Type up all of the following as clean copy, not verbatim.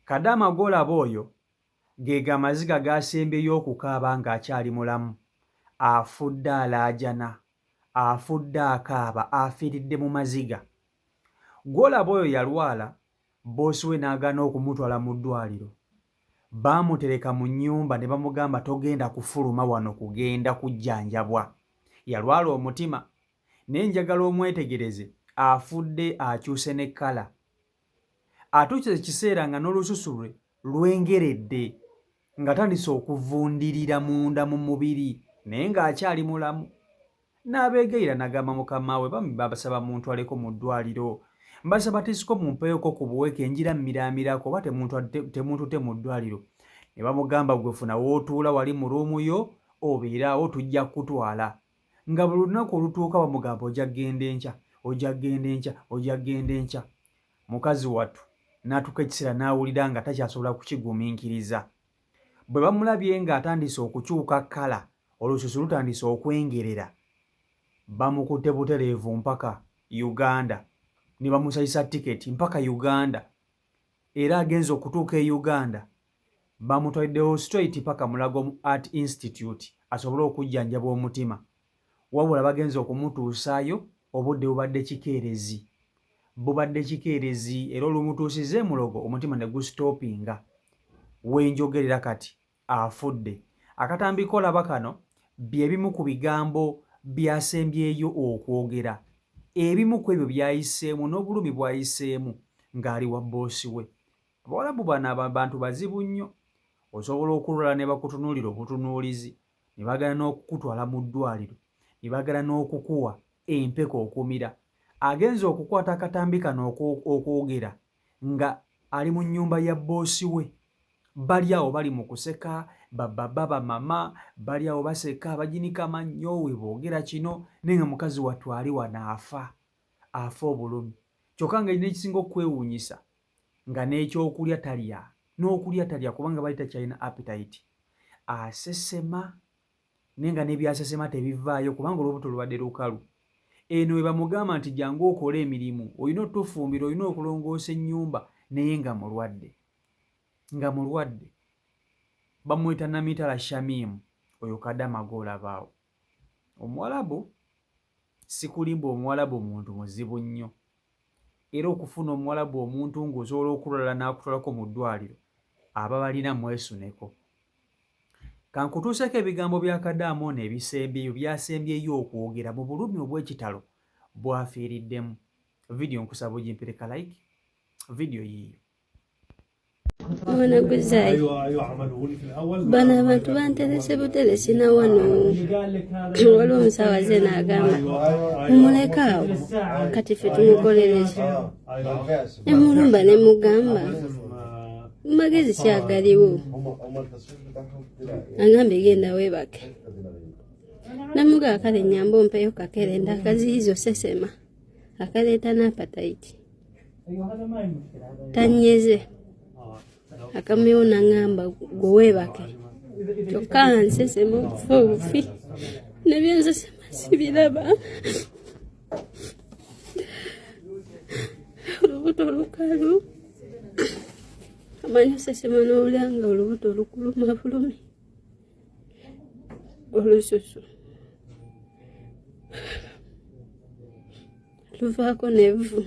Kadama golaba oyo ge amaziga gasembyeyo okukaaba ng'akyali mulamu, afudde alaajana, afudde akaaba, afiiridde mu maziga. Golaba oyo yalwala, boosi we n'agaana okumutwala mu ddwaliro. Baamutereka mu nnyumba ne bamugamba togenda kufuluma wano kugenda kujjanjabwa. Yalwala omutima, naye njagala omwetegereze, afudde akyuse ne kkala. Atuukiza ekiseera nga n'olususu lwe lwengeredde, nga tandise okuvundirira munda mu mubiri, naye ng'akyali mulamu. N'abeegayira n'agamba mukama we babasaba muntwaleko mu ddwaliro. Mbasaba tisiko mumpeeko ku buweke njira mmiraamirako oba temuntute mu ddwaliro. Ne bamugamba gwe funa w'otuula wali mu ruumu yo obeeraawo tujja kutwala. Nga buli lunaku olutuuka bamugamba ojja kgenda enkya, ojja kgenda enkya, ojja kgenda enkya. Mukazi wattu n'atuuka ekiseera n'awulira nga takyasobola kukigumiikiriza. Bwe bamulabye ng'atandise okukyuka kkala, olususu lutandise okwengerera, bamukutte butereevu mpaka Uganda. Ne bamusayisa tiketi mpaka Uganda. Era agenze okutuuka e Uganda, bamutwaliddewo straight paka Mulago Art Institute asobole okujjanjaba omutima. Wabula bagenze okumutuusaayo obudde bubadde kikeerezi. Bubadde kikeerezi era olumutuusiza Mulogo omutima ne gusitoopinga. Wenjogerera kati afudde. Akatambi kolaba kano bye bimu ku bigambo byasembyeyo okwogera. Ebimu ku ebyo byayiseemu n'obulumi bwayiseemu ng'ali wa boosi we. Abawalabu bano abantu bazibu nnyo. Osobola okulwala ne bakutunuulira obutunuulizi, ne bagala n'okukutwala mu ddwaliro, ne bagala n'okukuwa empeko okumira. Agenza okukwata akatambi kano okwogera nga ali mu nnyumba ya boosi we. Bali awo bali mu kuseka, baba mama bali awo baseka, baginika mannyo we boogera kino, naye nga mukazi wattu ali wano afa obulumi. Kyokka nga n'ekisinga okwewuunyisa nga n'ekyokulya talya, n'okulya talya kubanga bali takyalina appetite. Asesema naye nga n'ebyasesema tebivaayo kubanga olubuto lubadde lukalu. Eno we bamugamba nti jangu okole emirimu, olina otufumbira, olina okulongoosa ennyumba, naye nga mulwadde. Nga mulwadde. Bamwita Namitala Shamimu, oyo Kadama gw'olabaawo. Omuwalabu sikulimba omuwalabu muntu muzibu nnyo. Era okufuna omuwalabu omuntu ng'osobola okulwala n'akutwalako mu ddwaliro, aba balina mwesuneko. Kankutuuseko ebigambo bya Kadama ono ebisembyeyo byasembyeyo okwogera mu bulumi obw'ekitalo bwafiiriddemu. Vidiyo nkusaba ogimpereka like. Vidiyo yiyo. Mwana guzayi bano abantu banterese buteresi na wano waliwo omusawaze n'agamba mumuleka awo kati ffe tumukolereki. Emulumba ne mugamba magezi kyagaliwo, agambe genda weebake. Namuga akale nyamba ompeyo kakerenda akaziyizo sesema akaleeta n'apatayiti tanyeze akameo nangamba gweebake. Kyokka nsesema okufa obufi nebyensesema sibiraba. Olubuto lukalu amanyi osesema n'olanga olubuto lukuluma bulumi. Olususu luvaako n'evvu.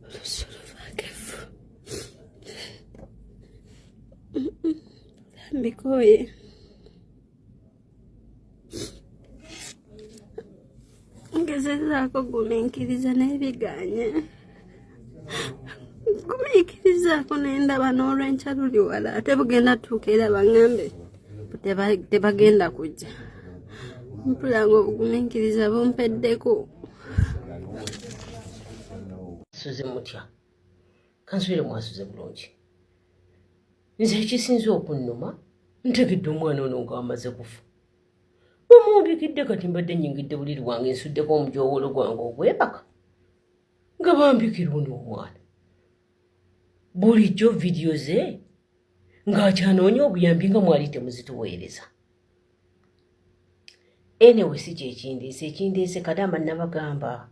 Olususu luvaako evvu. Mbikoye ngezezaako gumiikiriza n'ebiganye. Gumiikirizaako n'endaba n'olwenkya luli wala ate bugenda tuuka era baŋŋambe tebagenda kujja. Mpulanga obugumiikiriza bumpeddeko. Suze mutya kansubire mwasuze bulungi. Nze ekisinze okunnuma ntegedde omwana ono ng'amaze kufa. Bamwambikidde kati mbadde nnyingidde buliri wange nsuddeko omujoowolo gwange ogwebaka nga bambikirwa n'omwana. Bulijjo vidiyo ze ng'akyanoonya obuyambi nga mwali temuzituweereza. Anyway si kyekindeese, ekindeese Kadama nabagamba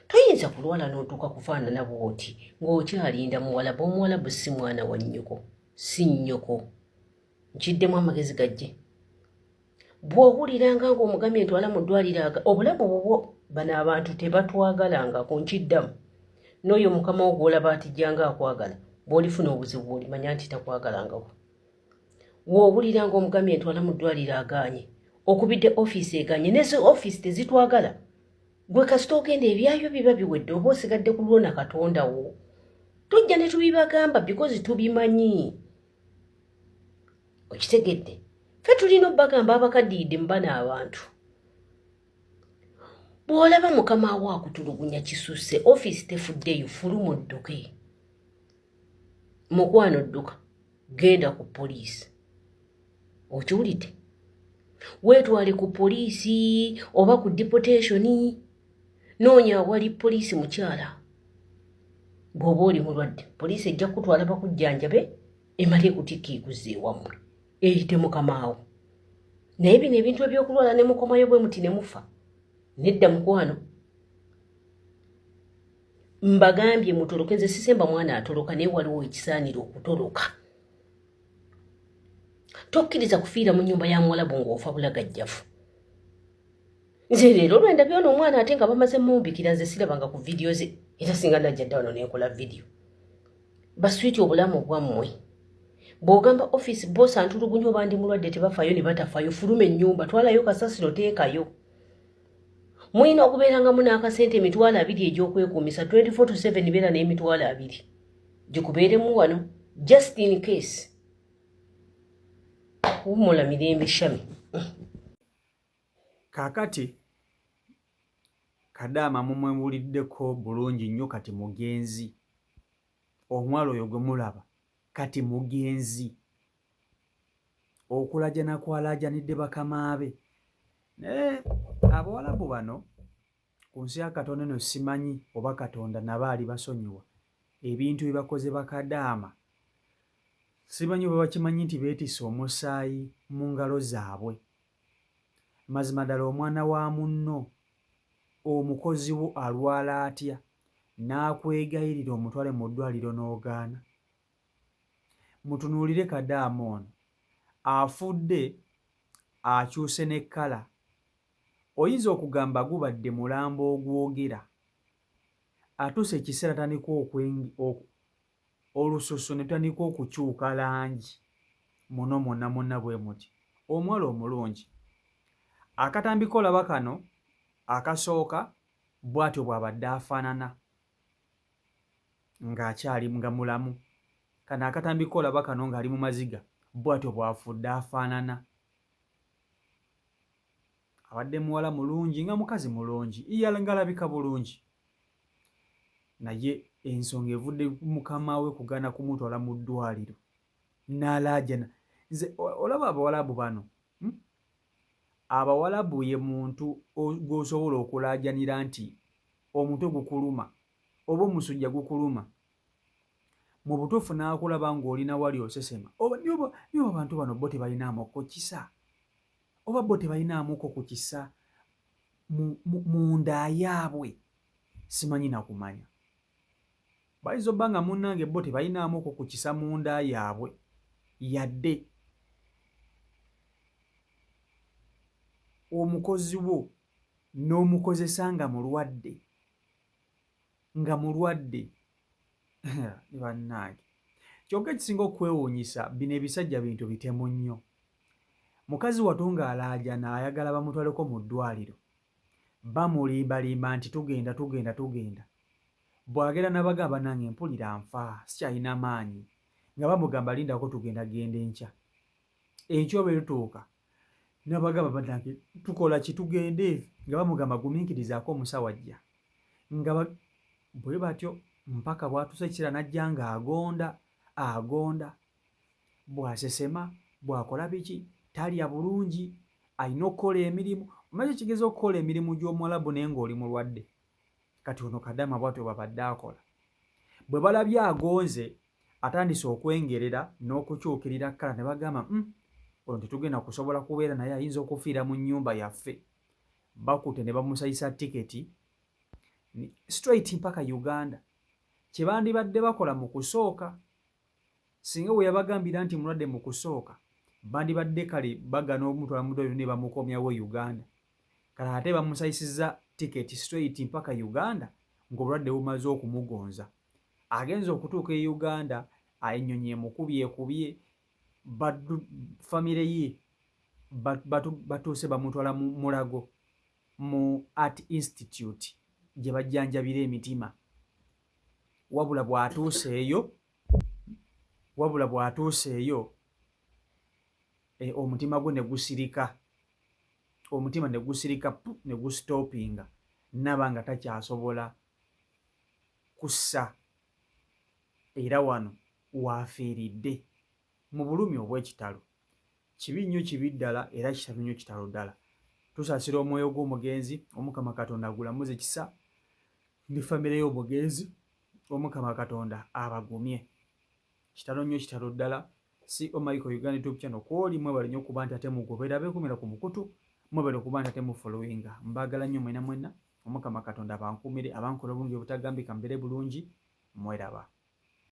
toyinza kulwala n'otuuka kufaanana bw'oti ng'okyalinda muwalabu. Omuwalabu si mwana wa nnyoko, si nnyoko. Nkiddemu amagezi gajje. Bw'owuliranga ng'omugambye ntwala mu ddwaliro obulamu bubwo bano abantu tebatwagalangako. Nkiddamu n'oyo mukama wo gw'olaba atijjanga akwagala, bw'olifuna obuzibu bw'olimanya nti takwagalangako. Bw'owuliranga omugambye ntwala mu ddwaliro agaanye, okubidde ofiisi egaanye, n'ezo ofiisi tezitwagala, gwe kasita ogenda ebyayo biba biwedde, oba osigadde ku lwona Katonda wo. Tujja ne tubibagamba because tubimanyi. Okitegedde? Ffe tulina obbagamba abakaddiridde mu bano abantu. Bw'olaba mukama wo akutulugunya kisusse, ofiisi tefuddeyo, fuluma odduke. Mukwano dduka, genda ku poliisi. Okiwulidde? Weetwale ku poliisi oba ku deportationi. Noonya awali poliisi mukyala. Bw'oba oli mulwadde, poliisi ejja kutwala bakujjanjabe, emale kutikka ekuzze ewammwe, eyite mukamaawo. Naye bino ebintu ebyokulwala ne mukomayo bwe muti ne mufa. Nedda mukwano. Mbagambye mutoloke, nze sisemba mwana atoloka, naye waliwo ekisaanira okutoloka. Tokkiriza kufiira mu nnyumba ya muwalabu ng'ofa bulagajjavu. Nze leero lwendabye ono omwana ate nga bamaze mumbikira, nze sirabanga ku vidiyo ze, era singa najja dda wano nenkola vidiyo. Baswiti obulamu bwammwe. Bw'ogamba ofiisi boosi antulugunya oba ndi mulwadde tebafaayo ne batafaayo, fuluma ennyumba, twalayo kasasiro teekayo. Mulina okubeerangamu n'akasente emitwalo 2 egy'okwekuumisa, 24/7 beera n'emitwalo 2. Gikubeeremu wano, just in case. Wumula mirembe shami. Kaakati Kadaama mumwebuliddeko bulungi nnyo, kati mugenzi. Omwalo oyo gwe mulaba kati mugenzi. Okulajana kwalajanidde bakama be. Naye abawalabu bano ku nsi ya Katonda eno simanyi oba Katonda nabaali basonyiwa ebintu bye bakoze Bakadaama. Simanyi oba bakimanyi nti beetisse omusaayi mu ngalo zaabwe. Mazima ddala omwana wa munno omukozi wo alwala atya n'akwegayirira omutwale mu ddwaliro n'ogaana. Mutunuulire Kadaama ono afudde akyuse ne kkala. Oyinza okugamba gubadde mulambo ogwogera, atuuse ekiseera tandika olususu ne tandika okukyuka langi muno mwonna bwe muti. Omuwala omulungi akatambika olaba kano akasooka bw'atyo bw'abadde afaanana ng'akyali nga mulamu. Kano akatambika olaba kano ng'ali mu maziga bw'atyo bw'afudde afaanana. Abadde muwala mulungi nga mukazi mulungi, ngalabika bulungi. Naye ensonga evudde mukama we kugaana kumutwala mu ddwaliro n'alaajana. Nze olaba abawalabu bano, abawalabu ye muntu gw'osobola okulaajanira nti omutwe gukuluma oba omusujja gukuluma, mu butuufu n'akulaba ng'olina wali osesema. Nibo abantu bano bo tebalinaamu ko kisa, oba bo tebalinaamuko ku kisa mu nda yaabwe. Simanyi na kumanya. Bayinza obba nga munnange bo tebalinaamuko ku kisa mu nda yaabwe yadde omukozi wo n'omukozesa nga mulwadde bannange. Kyokka ekisinga okwewuunyisa, bino ebisajja bintu bitemu nnyo. Mukazi watunga alaajana ayagala bamutwaleko mu ddwaliro, bamulimbalimba nti tugenda. Bw'agenda n'abagamba nange mpulira nfa, sikyalina maanyi, nga bamugamba lindako tugenda genda enkya. Enkya oba etutuuka n'abagamba bannange tukola ki tugende, nga bamugamba gumiikirizaako omusawo ajja. Nga bwe batyo mpaka bw'atuusa ekiseera n'ajja ng'agonda. Bw'asesema, bw'akola biki, talya bulungi, alina okukola emirimu. Omanyi ekigeza okukola emirimu gy'Omuwalabu naye ng'oli mulwadde? Kati ono Kadaama bw'atyo bw'abadde akola. Bwe balabye agonze, atandise okwengerera n'okukyukirira kkala, ne bagamba ono tetugenda kusobola kubeera naye, ayinza okufiira mu nnyumba yaffe. Bakutte ne bamusayisa tiketi straight mpaka Uganda. Kye bandibadde bakola mu kusooka, singa bwe yabagambira nti mulwadde mu kusooka, bandibadde kale bagana omutwala mu ddwaliro ne bamukomyawo Uganda. Kale ate bamusayisizza tiketi straight mpaka Uganda ng'obulwadde bumaze okumugonza. Agenza okutuuka e Uganda, ennyonyi ekubye, famire ye batuuse bamutwala mu Mulago mu Art Institute gye bajjanjabira emitima. Wabula bw'atuuse eyo omutima gwe ne gusirika, omutima ne gusirika ne gusitoopinga, naba nga takyasobola kussa, era wano waafiiridde mu bulumi obw'ekitalo. Kibi nnyo, kibi ddala, era kitalo nnyo, kitalo ddala. Tusaasira omwoyo gw'omugenzi, Omukama Katonda agulamuze kisa, ne famire y'omugenzi, Omukama Katonda abagumye. Kitalo nnyo, kitalo ddala. Si Michael Uganda YouTube channel kw'oli mwebale nnyo okuba nti ate mugobera beekumira ku mukutu, mwebale okuba nti ate mufollowinga. Mbaagala nnyo mwena mwenna, Omukama Katonda abankuumire, abankola obulungi obutagambika, mbere bulungi, mweraba.